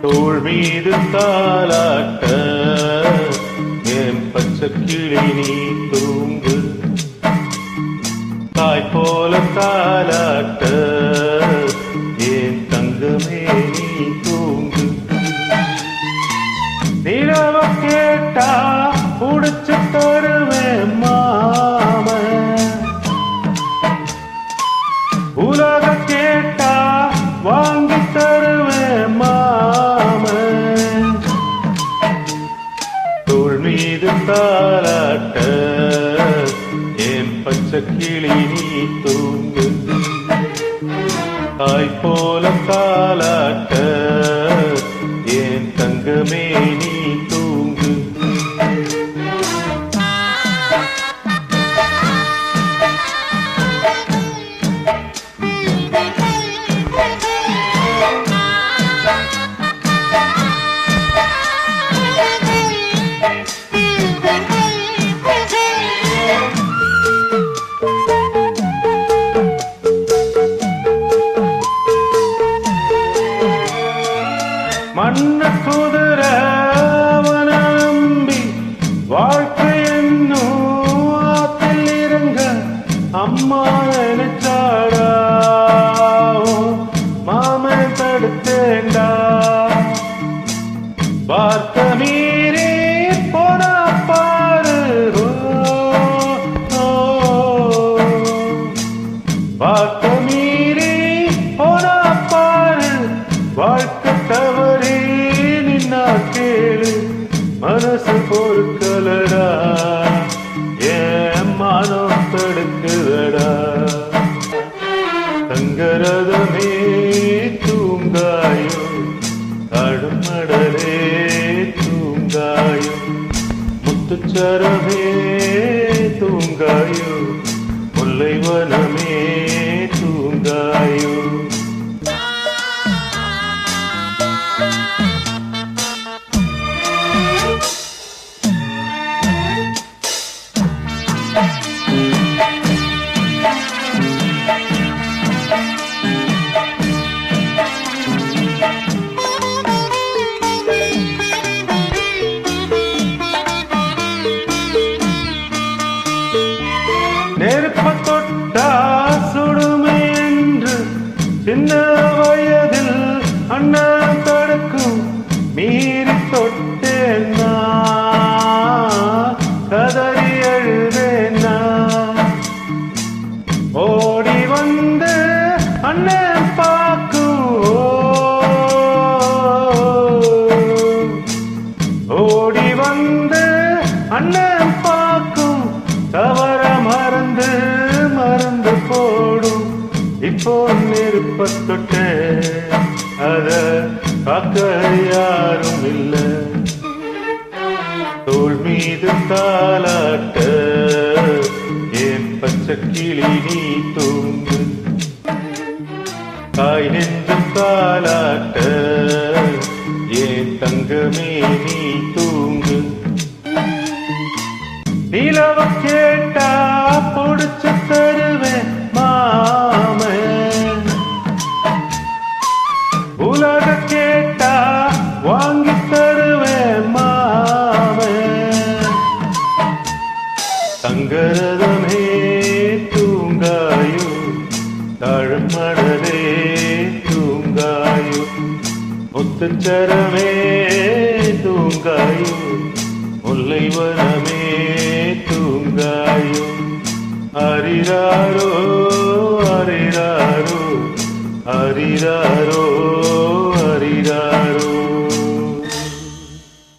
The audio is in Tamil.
தோள் மீது தாலாட்ட என் பச்சை கிளி நீ தூங்கு, தாய் போல தாலாட்ட என் தங்கமே நீ தூங்கு. நிலவ கேட்டா புடிச்சு தருவேன் மாம, உலக கேட்டா வாங்கி தருவேன் மாம. தோள் மீது தாலாட்ட என் பச்சை கிளி நீ தூங்கு, தாய் போல தாலாட்ட என் தங்கமே நீ தூங்கு. மண்ண குதிர நம்பி வாழ்க்கை என்னும் ஆத்தில் இறங்க அம்மா நினைச்சாடா, மாமன் தடுத்தேண்டா. பார்த்த மீறி போனா பாரு, பார்த்த மீறி போனா பாரு. வாழ்க்கை தவறி நின்னா கேளு, மனசு பொறுக்கலடா, ஏன் மானம் தடுக்குதடா. தங்கரதமே தூங்காயோ, தடுமடலே தூங்காயோ, முத்துச்சரமே தூங்காயோ, முல்லைவனமே தூங்காயோ. நெருப்ப தொட்டா சுடுமை என்று சின்ன வயதில் அண்ணன் தடுக்கும், மீறி தொட்டேன்னா கதறி எழுதேன்னா. ஓடி வந்து அண்ணன் பார்க்கும், ஓடி வந்து அண்ணன் பார்க்கும், தவற மறந்து மறந்து போடும். இப்போ நெருப்ப தொட்டே அத காக்க யாரும் இல்ல. தோள் மீது தாலாட்ட என் பச்சை கிளி நீ தூங்கு, தாய் நெஞ்சும் தாலாட்ட என் தங்கமே நீ தூங்கு. நிலவ கேட்டா புடிச்சு தருவேன் மாம, உலக கேட்டா வாங்கி தருவேன் மாம. தங்கரதமே தூங்காயோ, தாழமடலே தூங்காயோ, முத்துச்சரமே தூங்காயோ, முல்லைவனமே தூங்காயோ. அரிராரோ அரிராரோ அரிராரோ